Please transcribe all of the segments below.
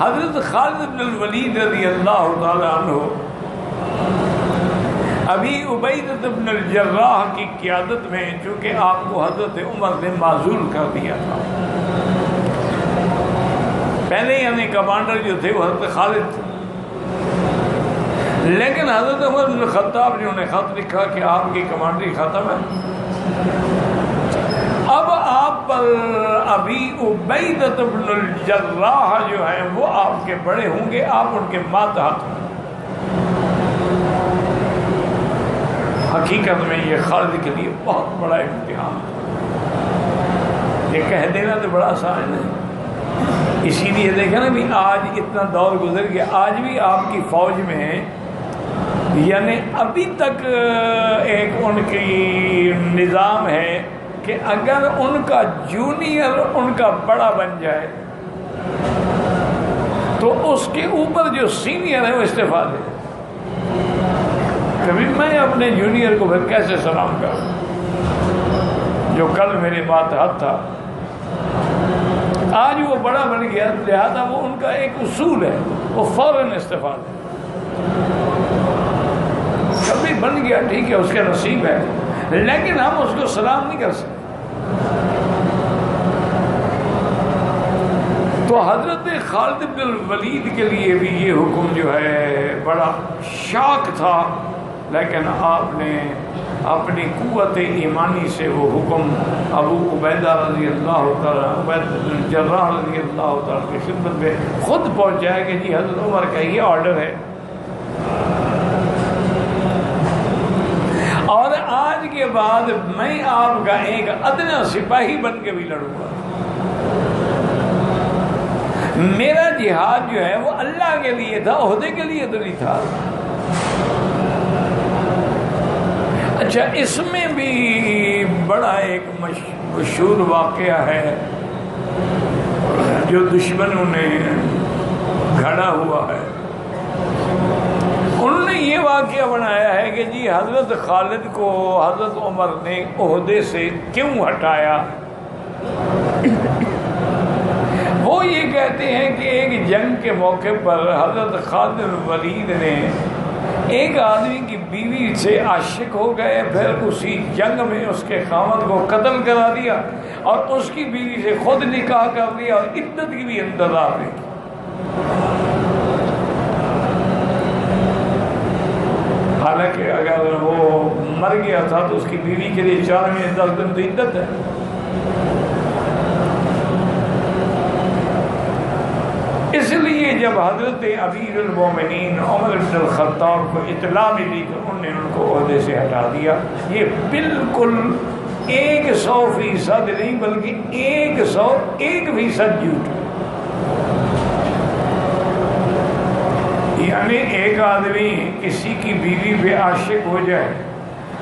حضرت خالد بن الولید رضی اللہ تعالی عنہ ابی عبیدہ بن الجراح کی قیادت میں، چونکہ آپ کو حضرت عمر نے معزول کر دیا تھا، پہلے یعنی کمانڈر جو تھے وہ حضرت خالد تھے، لیکن حضرت عمر بن الخطاب نے انہیں خط لکھا کہ آپ کی کمانڈری ختم ہے، اب آپ پر ابی عبیدہ بن الجراح جو ہیں وہ آپ کے بڑے ہوں گے، آپ ان کے ماتحت ہیں۔ حقیقت میں یہ خالد کے لیے بہت بڑا امتحان تھا، یہ کہہ دینا تو بڑا آسان ہے، اسی لیے دیکھیں نا بھی آج اتنا دور گزر گیا، آج بھی آپ کی فوج میں یعنی ابھی تک ایک ان کی نظام ہے کہ اگر ان کا جونیئر ان کا بڑا بن جائے تو اس کے اوپر جو سینئر ہے وہ استعفیٰ دے۔ کبھی میں اپنے جونیئر کو پھر کیسے سلام کروں جو کل میرے ماتحت تھا، آج وہ بڑا بن گیا، لہذا وہ ان کا ایک اصول ہے، وہ فوراً استعفیٰ دے۔ کبھی بن گیا ٹھیک ہے، اس کے نصیب ہے، لیکن ہم اس کو سلام نہیں کر سکتے۔ تو حضرت خالد بن الولید کے لیے بھی یہ حکم جو ہے بڑا شاک تھا، لیکن آپ نے اپنی قوت ایمانی سے وہ حکم ابو عبیدہ رضی اللہ تعالیٰ، عبیدہ بن الجراح رضی اللہ تعالیٰ کی خدمت میں خود پہنچایا کہ جی حضرت عمر کا یہ آرڈر ہے، اور آج کے بعد میں آپ کا ایک ادنا سپاہی بن کے بھی لڑوں گا، میرا جہاد جو ہے وہ اللہ کے لیے تھا، عہدے کے لیے تو نہیں تھا۔ اچھا، اس میں بھی بڑا ایک مشہور واقعہ ہے جو دشمنوں نے گھڑا ہوا ہے، انہوں نے یہ واقعہ بنایا ہے کہ جی حضرت خالد کو حضرت عمر نے عہدے سے کیوں ہٹایا۔ وہ یہ کہتے ہیں کہ ایک جنگ کے موقع پر حضرت خالد بن ولید نے ایک آدمی کی بیوی سے عاشق ہو گئے، پھر اسی جنگ میں اس کے خاوند کو قتل کرا دیا اور اس کی بیوی سے خود نکاح کر دیا اور عدت کی بھی انتظار نہیں کی۔ حالانکہ اگر وہ مر گیا تھا تو اس کی بیوی کے لیے 4 مہینے 10 دن تو عدت ہے۔ اس لیے جب حضرت امیر المومنین عمر بن الخطاب کو اطلاع ملی تو انہوں نے ان کو عہدے سے ہٹا دیا۔ یہ بالکل 100% نہیں بلکہ 101% جھوٹ ہے۔ یعنی ایک آدمی کسی کی بیوی پہ عاشق ہو جائے،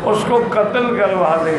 اس کو قتل کروا دے،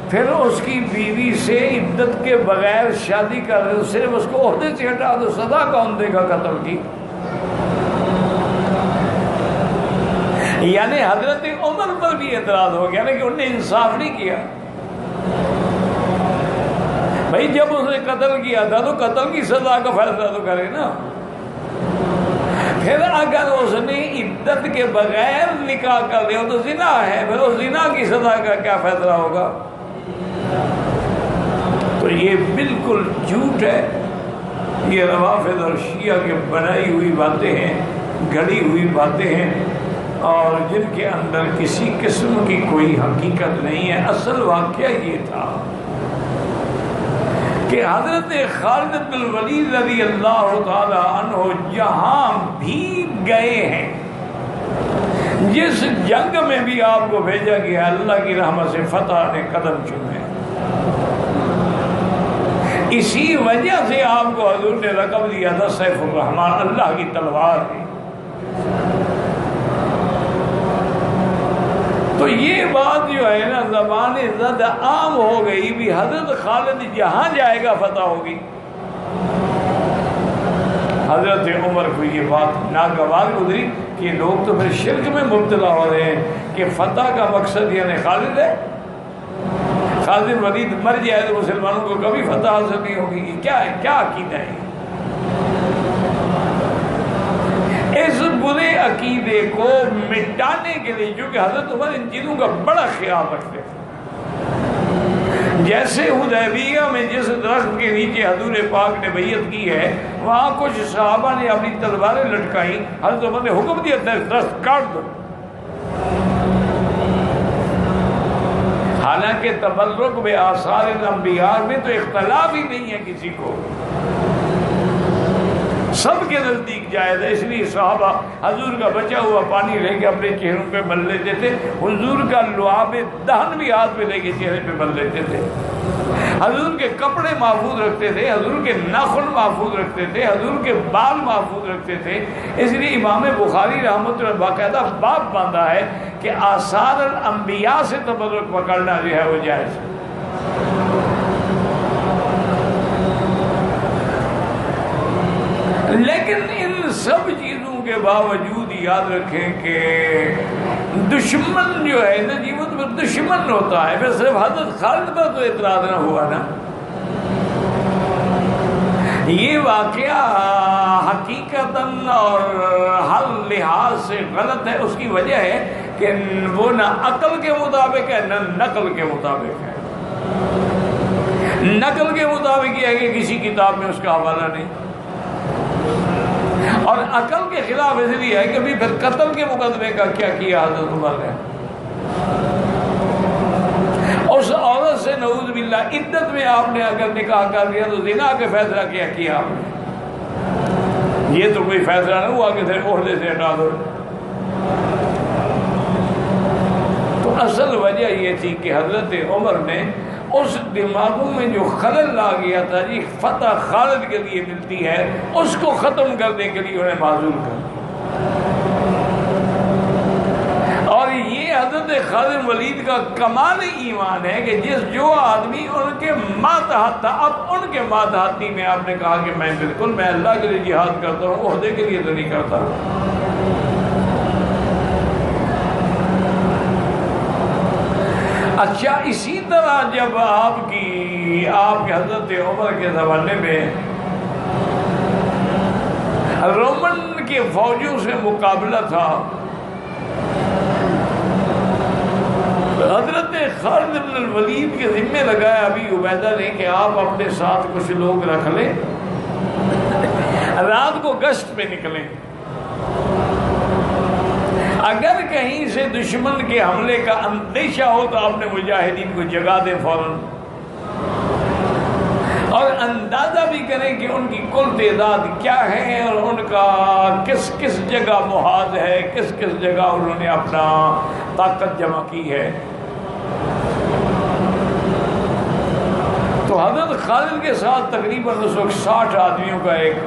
پھر اس کی بیوی سے عدت کے بغیر شادی کر دے، صرف اس کو عہدے سے ہٹا دو، سزا کون دے گا قتل کی؟ یعنی حضرت عمر پر بھی اعتراض ہو گیا نا کہ انہوں نے انصاف نہیں کیا۔ بھائی جب اس نے قتل کیا تھا تو قتل کی سزا کا فیصلہ تو کرے نا، پھر اگر اس نے عدت کے بغیر نکاح کر دیا تو زنا ہے، پھر اس زنا کی سزا کا کیا فیصلہ ہوگا؟ تو یہ بالکل جھوٹ ہے، یہ روافض اور شیعہ کے بنائی ہوئی باتیں ہیں، گھڑی ہوئی باتیں ہیں، اور جن کے اندر کسی قسم کی کوئی حقیقت نہیں ہے۔ اصل واقعہ یہ تھا کہ حضرت خالد بن الولید رضی اللہ تعالی عنہ جہاں بھی گئے ہیں، جس جنگ میں بھی آپ کو بھیجا گیا، اللہ کی رحمت سے فتح نے قدم چومے۔ اسی وجہ سے آپ کو حضور نے لقب دیا تھا سیف الرحمن، اللہ کی تلوار ہے۔ تو یہ بات جو ہے نا زبان زد عام ہو گئی بھی، حضرت خالد جہاں جائے گا فتح ہوگی۔ حضرت عمر کو یہ بات ناگوار گزری کہ لوگ تو پھر شرک میں مبتلا ہو رہے ہیں کہ فتح کا مقصد یعنی خالد ہے، خالد ولید مر جائے تو مسلمانوں کو کبھی فتح حاصل نہیں ہوگی۔ کیا ہے، کیا عقیدہ ہے؟ عقیدے کو مٹانے کے لیے، چونکہ حضرت عمر ان چیزوں کا بڑا خیال رکھتے تھے. جیسے حدیبیہ میں جس درخت کے نیچے حضور پاک نے بیعت کی ہے، وہاں کچھ صحابہ نے اپنی تلواریں لٹکائیں، حضرت عمر نے حکم دیا درخت کاٹ دو. حالانکہ تبرک بآثار الانبیاء میں تو اختلاف ہی نہیں ہے کسی کو، سب کے نزدیک جائز ہے. اس لیے صحابہ حضور کا بچا ہوا پانی لے کے اپنے چہروں پہ مل لیتے تھے. حضور کا لعاب دہن بھی ہاتھ میں لے کے چہرے پہ مل لیتے تھے. حضور کے کپڑے محفوظ رکھتے تھے، حضور کے ناخن محفوظ رکھتے تھے، حضور کے بال محفوظ رکھتے تھے. اس لیے امام بخاری رحمۃ اللہ باقاعدہ باب باندھا ہے کہ آثار الانبیاء سے تبرک پکڑنا جو ہے وہ جائز ہے. لیکن ان سب چیزوں کے باوجود یاد رکھیں کہ دشمن جو ہے نا جی وہ تو دشمن ہوتا ہے. پھر صرف حضرت خالد پر تو اعتراض نہ ہوا نا. یہ واقعہ حقیقتاً اور ہر لحاظ سے غلط ہے. اس کی وجہ ہے کہ وہ نہ عقل کے مطابق ہے نہ نقل کے مطابق ہے. نقل کے مطابق یہ ہے کہ کسی کتاب میں اس کا حوالہ نہیں، اور عقل کے خلاف اس لیے ہے کہ پھر قتل کے مقدمے کا کیا کیا حضرت عمر نے. اس عورت سے نعوذ باللہ عدت میں آپ نے اگر نکاح کر دیا تو زنا کے فیصلہ کیا کیا آپ نے. یہ تو کوئی فیصلہ نہ ہوا کہ عہدے سے ہٹا دو. تو اصل وجہ یہ تھی کہ حضرت عمر نے اس دماغوں میں جو خلل آ گیا تھا جی فتح خالد کے لیے ملتی ہے، اس کو ختم کرنے کے لیے انہیں معذور کر دیا. اور یہ حضرت خالد ولید کا کمال ایمان ہے کہ جو آدمی ان کے ماتحت تھا، اب ان کے ماتحتی میں آپ نے کہا کہ میں بالکل میں اللہ کے لیے جہاد کرتا ہوں، عہدے کے لیے تو نہیں کرتا. اچھا اسی طرح جب آپ کے حضرت عمر کے زمانے میں رومن کے فوجوں سے مقابلہ تھا، حضرت خالد بن الولید کے ذمہ لگایا ابی عبیدہ نے کہ آپ اپنے ساتھ کچھ لوگ رکھ لیں، رات کو گشت پہ نکلیں، اگر کہیں سے دشمن کے حملے کا اندیشہ ہو تو اپنے مجاہدین کو جگا دیں فوراً، اور اندازہ بھی کریں کہ ان کی کل تعداد کیا ہے اور ان کا کس کس جگہ محاذ ہے، کس کس جگہ انہوں نے اپنا طاقت جمع کی ہے. تو حضرت خالد کے ساتھ تقریباً اس وقت 60 آدمیوں کا ایک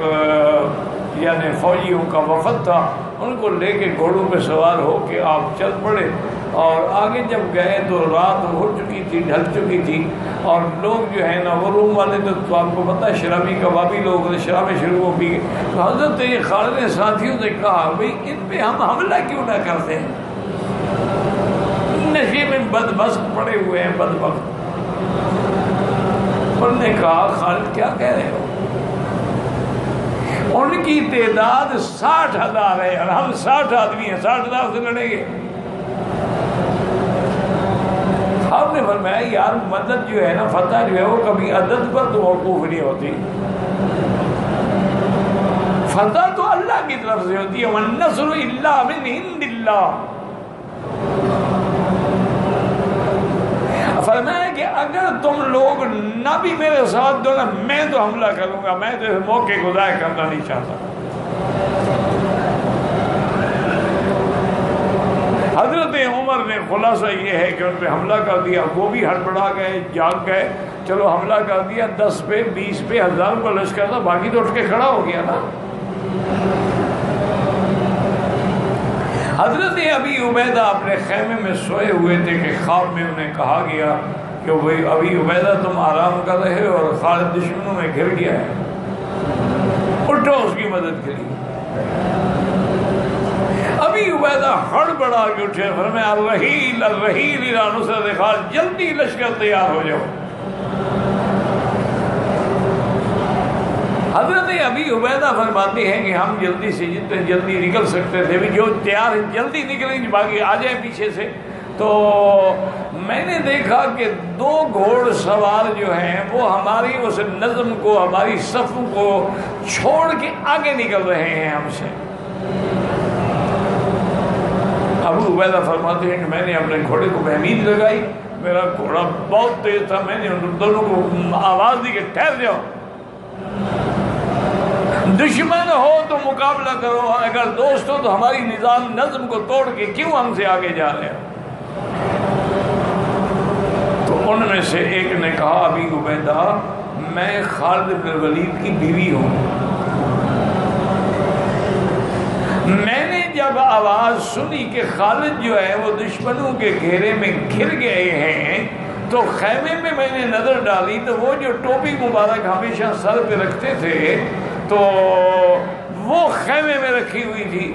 یعنی فوجیوں کا وفد تھا. ان کو لے کے گھوڑوں پہ سوار ہو کے آپ چل پڑے، اور آگے جب گئے تو رات ہو چکی تھی، ڈھل چکی تھی، اور لوگ جو ہے نا وہ روم والے تو آپ کو پتہ ہے شرابی کبابی لوگ شرابیں شروع ہو گئی. تو حضرت یہ خالد نے ساتھیوں سے کہا بھئی ان پہ ہم حملہ کیوں نہ کرتے ہیں، نشے میں بدبخت پڑے ہوئے ہیں بدبخت. انہوں نے کہا خالد کیا کہہ رہے ہو، ان کی تعداد 60,000 ہے اور ہم 60 آدمی ہیں، 60,000 سے لڑیں گے. آپ نے فرمایا یار مدد جو ہے نا فتح جو ہے وہ کبھی عدد پر تو موقوف نہیں ہوتی، فتح تو اللہ کی طرف سے ہوتی ہے. وَالنَّصْرُ إِلَّا مِنْ عِنْدِ اللَّهِ. فرمایا کہ اگر تم لوگ نہ بھی میرے ساتھ دو نا میں تو حملہ کروں گا، میں تو اس موقع کو ضائع کرنا نہیں چاہتا. حضرت عمر نے خلاصہ یہ ہے کہ ان پہ حملہ کر دیا. وہ بھی ہڑبڑا گئے، جاگ گئے، چلو حملہ کر دیا. 10 پہ 20 پہ 1000 کا لشکر تھا، باقی تو اٹھ کے کھڑا ہو گیا نا. حضرت ابی عبیدہ اپنے خیمے میں سوئے ہوئے تھے کہ خواب میں انہیں کہا گیا کہ بھئی ابی عبیدہ تم آرام کر رہے ہو اور خالد دشمنوں میں گھر گیا ہے، اٹھو اس کی مدد کے لیے. ابی عبیدہ ہڑبڑا کے اٹھے، فرمایا الرحیل الرحیل الی نصرت خالد، جلدی لشکر تیار ہو جاؤ. حضرت ابی عبیدہ فرماتے ہیں کہ ہم جلدی سے جتنے جلدی نکل سکتے تھے، بھی جو تیار جلدی نکلیں باقی آ جائیں پیچھے سے، تو میں نے دیکھا کہ 2 گھوڑ سوار جو ہیں وہ ہماری اس نظم کو، ہماری صف کو چھوڑ کے آگے نکل رہے ہیں ہم سے۔ ابو عبیدہ فرماتے ہیں کہ میں نے اپنے گھوڑے کو مہمید لگائی، میرا گھوڑا بہت تیز تھا، میں نے ان دونوں کو آواز دی کہ ٹھہر جاؤ، دشمن ہو تو مقابلہ کرو، اگر دوست ہو تو ہماری نظم کو توڑ کے کیوں ہم سے آگے جا رہے ہو؟ تو ان میں سے ایک نے کہا ابی عبیدہ میں خالد بن الولید کی بیوی ہوں، میں نے جب آواز سنی کہ خالد جو ہے وہ دشمنوں کے گھیرے میں گر گئے ہیں تو خیمے میں نے نظر ڈالی تو وہ جو ٹوپی مبارک ہمیشہ سر پہ رکھتے تھے تو وہ خیمے میں رکھی ہوئی تھی،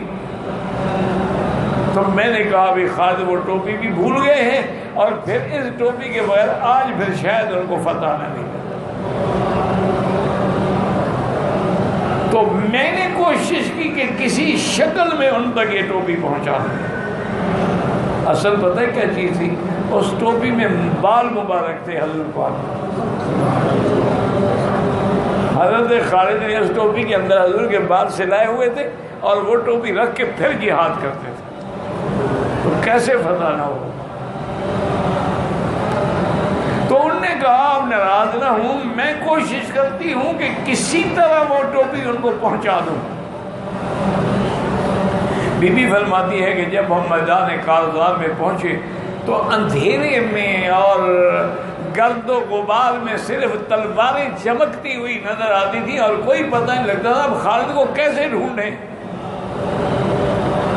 تو میں نے کہا بھی خالد وہ ٹوپی بھی بھول گئے ہیں اور پھر اس ٹوپی کے بغیر آج پھر شاید ان کو فتح نہ ملے۔ تو میں نے کوشش کی کہ کسی شکل میں ان تک یہ ٹوپی پہنچا دوں۔ اصل پتہ ہے کیا چیز تھی؟ اس ٹوپی میں بال مبارک تھے حضرت پاک۔ حضرت خالد نے اس ٹوپی کے اندر حضور کے بال سلائے ہوئے تھے اور وہ ٹوپی رکھ کے پھر جہاد کرتے تھے، تو کیسے فتح نہ ہو؟ تو انہوں نے کہا اب ناراض نہ ہوں، میں کوشش کرتی ہوں کہ کسی طرح وہ ٹوپی ان کو پہنچا دوں۔ بی بی فرماتی ہے کہ جب ہم میدان کارزار میں پہنچے تو اندھیرے میں اور گرد و غبار میں صرف تلواریں چمکتی ہوئی نظر آتی تھی اور کوئی پتہ نہیں لگتا تھا اب خالد کو کیسے ڈھونڈیں۔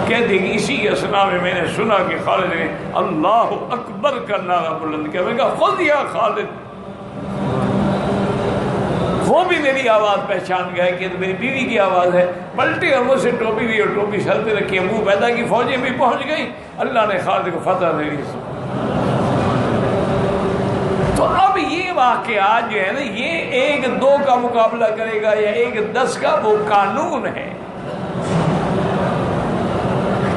کہتے کہ اسی اسنا میں نے سنا کہ خالد نے اللہ اکبر کا نعرہ بلند کیا، میں کہا خود یا خالد، وہ بھی میری آواز پہچان گئے کہ میری بیوی کی آواز ہے، پلٹے اور مجھ سے ٹوپی بھی اور ٹوپی سر پہ رکھی، ابو عبیدہ کی فوجیں بھی پہنچ گئیں، اللہ نے خالد کو فتح دے دی۔ تو اب یہ واقعات جو ہے نا یہ 1-2 کا مقابلہ کرے گا یا 1-10 کا، وہ قانون ہے۔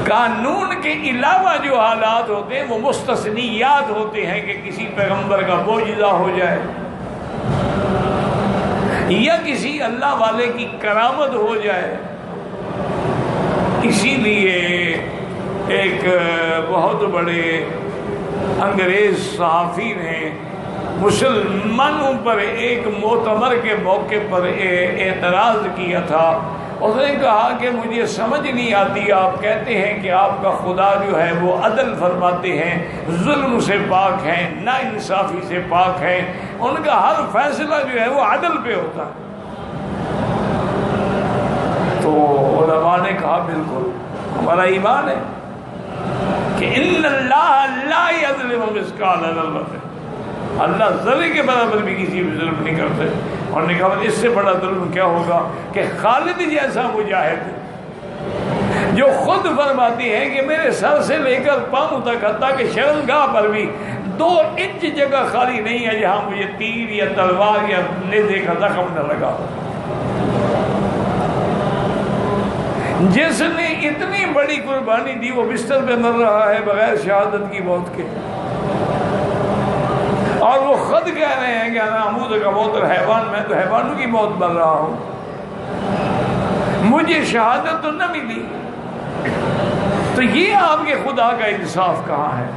قانون کے علاوہ جو حالات ہوتے ہیں وہ مستثنیات ہوتے ہیں کہ کسی پیغمبر کا معجزہ ہو جائے یا کسی اللہ والے کی کرامت ہو جائے۔ اسی لیے ایک بہت بڑے انگریز صحافی نے مسلمانوں پر ایک مؤتمر کے موقع پر اعتراض کیا تھا۔ اس نے کہا کہ مجھے سمجھ نہیں آتی، آپ کہتے ہیں کہ آپ کا خدا جو ہے وہ عدل فرماتے ہیں، ظلم سے پاک ہیں، نا انصافی سے پاک ہیں، ان کا ہر فیصلہ جو ہے وہ عدل پہ ہوتا ہے۔ تو علماء نے کہا بالکل ہمارا ایمان ہے کہ ان اللہ لا یظلم مثقال ذرۃ، اللہ ذرے کے برابر بھی کسی بھی ظلم نہیں کرتے۔ اور نے کہا اس سے بڑا ظلم کیا ہوگا کہ خالد جیسا مجاہد جو خود فرماتی ہے کہ میرے سر سے لے کر پاؤں تک حتیٰ کہ شرمگاہ پر بھی 2 انچ جگہ خالی نہیں ہے جہاں مجھے تیر یا تلوار یا نیزے کا زخم نہ لگا ہو، جس نے اتنی بڑی قربانی دی وہ بستر پہ مر رہا ہے بغیر شہادت کی موت کے، اور وہ خود کہہ رہے ہیں کہ انا اموت کا موت الحیوان، میں تو حیوانوں کی موت مر رہا ہوں، مجھے شہادت تو نہ ملی۔ تو یہ آپ کے خدا کا انصاف کہاں ہے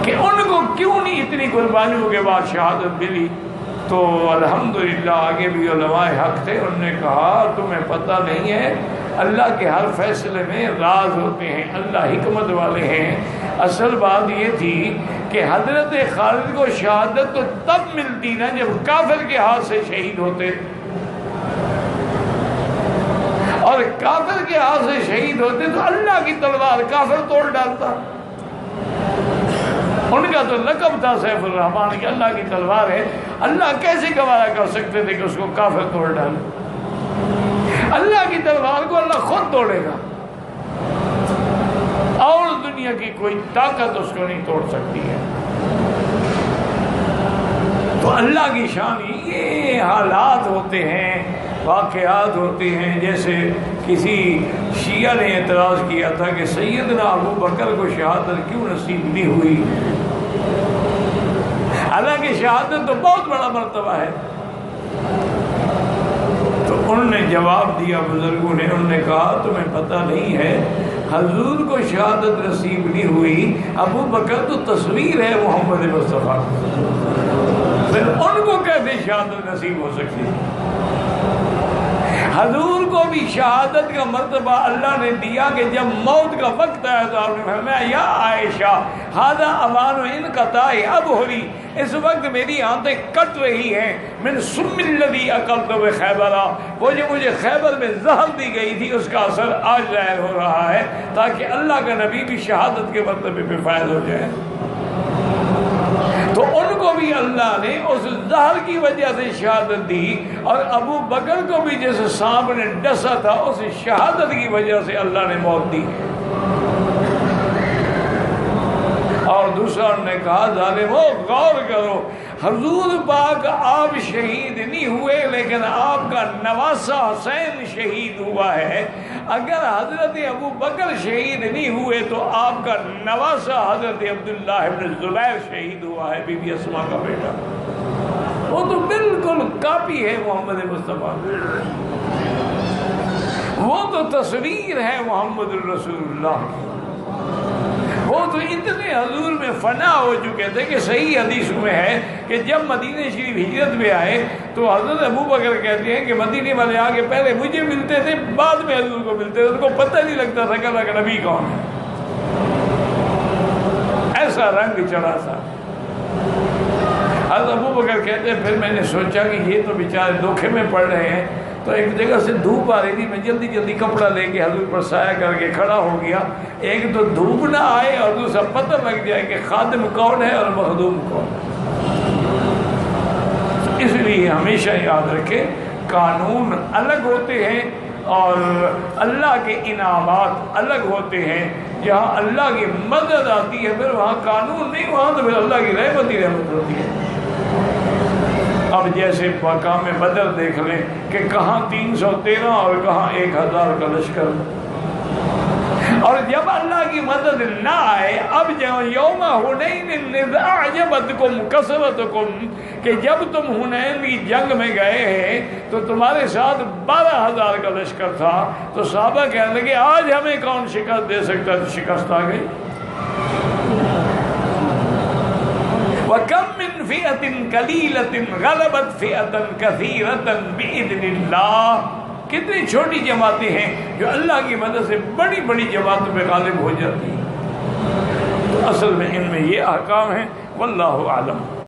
کہ ان کو کیوں نہیں اتنی قربانیوں کے بعد شہادت ملی؟ تو الحمدللہ آگے بھی علماء حق تھے، انہوں نے کہا تمہیں پتہ نہیں ہے اللہ کے ہر فیصلے میں راز ہوتے ہیں، اللہ حکمت والے ہیں۔ اصل بات یہ تھی کہ حضرت خالد کو شہادت تو تب ملتی نا جب کافر کے ہاتھ سے شہید ہوتے، اور کافر کے ہاتھ سے شہید ہوتے تو اللہ کی تلوار کافر توڑ ڈالتا۔ ان کا تو لقب تھا سیف الرحمان کہ اللہ کی تلوار ہے، اللہ کیسے گوارا کر سکتے تھے کہ اس کو کافر توڑ ڈالے؟ اللہ کی تلوار کو اللہ خود توڑے گا اور دنیا کی کوئی طاقت اس کو نہیں توڑ سکتی ہے۔ تو اللہ کی شان یہ حالات ہوتے ہیں، واقعات ہوتے ہیں. جیسے کسی شیعہ نے اعتراض کیا تھا کہ سیدنا ابو بکر کو شہادت کیوں نصیب نہیں ہوئی، حالانکہ شہادت تو بہت بڑا مرتبہ ہے. تو انہوں نے جواب دیا، بزرگوں نے، انہوں نے کہا تمہیں پتہ نہیں ہے حضور کو شہادت نصیب نہیں ہوئی، ابو بکر تو تصویر ہے محمد مصطفیٰ، پھر ان کو کیسے شہادت نصیب ہو سکتی ہے؟ حضور کو بھی شہادت کا مرتبہ اللہ نے دیا کہ جب موت کا وقت آیا تو آپ نے فرمایا یا عائشہ ھذا اوان انقطاع ابہری، اس وقت میری آنتیں کٹ رہی ہیں، من سم الذی اکلت بخیبر، وہ جو مجھے خیبر میں زہر دی گئی تھی اس کا اثر آج ظاہر ہو رہا ہے، تاکہ اللہ کا نبی بھی شہادت کے مرتبے پہ فائز ہو جائے. تو ان کو بھی اللہ نے اس زہر کی وجہ سے شہادت دی، اور ابو بکر کو بھی جیسے سانپ نے ڈسا تھا اس شہادت کی وجہ سے اللہ نے موت دی. اور دوسرا انہوں نے کہا ظالمو غور کرو، حضور پاک آپ شہید نہیں ہوئے لیکن آپ کا نواسہ حسین شہید ہوا ہے. اگر حضرت ابو بکر شہید نہیں ہوئے تو آپ کا نواسہ حضرت عبداللہ ابن زبیر شہید ہوا ہے، بی بی اسماء کا بیٹا. وہ تو بالکل کاپی ہے محمد مصطفیٰ، وہ تو تصویر ہے محمد الرسول اللہ کی. وہ تو اتنے حضور میں فنا ہو چکے تھے کہ صحیح حدیث میں ہے کہ جب مدینہ شریف ہجرت میں آئے تو حضرت ابو بکر کہتے ہیں کہ مدینے والے آگے پہلے مجھے ملتے تھے، بعد میں حضور کو ملتے تھے، ان کو پتہ نہیں لگتا تھا کہ اللہ کا نبی کون ہے. ایسا رنگ چڑھا تھا. حضرت ابو بکر کہتے ہیں پھر میں نے سوچا کہ یہ تو بیچارے دھوکے میں پڑ رہے ہیں، تو ایک جگہ سے دھوپ آ رہی تھی، میں جلدی جلدی کپڑا لے کے حضور پر سایہ کر کے کھڑا ہو گیا. ایک تو دھوپ نہ آئے اور دوسرا پتہ لگ جائے کہ خادم کون ہے اور مخدوم کون ہے. اس لیے ہمیشہ یاد رکھیں قانون الگ ہوتے ہیں اور اللہ کے انعامات الگ ہوتے ہیں. جہاں اللہ کی مدد آتی ہے پھر وہاں قانون نہیں، وہاں تو پھر اللہ کی رحمت ہی رحمت ہوتی ہے. اب جیسے مقام بدر دیکھ لیں کہ کہاں 313 اور کہاں 1000 کا لشکر، اور جب اللہ کی مدد نہ آئے، اب یوم حنین اذ اعجبتکم کثرتکم، کہ جب تم حنین کی جنگ میں گئے ہیں تو تمہارے ساتھ 12000 کا لشکر تھا، تو صحابہ کہنے لگے آج ہمیں کون شکست دے سکتا ہے؟ تو شکست آ گئی. وَكَمْ مِنْ فِئَةٍ قَلِيلَةٍ غَلَبَتْ فِئَةً كَثِيرَةً بِإِذْنِ اللَّهِ، کتنی چھوٹی جماعتیں ہیں جو اللہ کی مدد سے بڑی بڑی جماعتوں پہ غالب ہو جاتی ہیں. تو اصل میں ان میں یہ احکام ہیں. واللہ اعلم.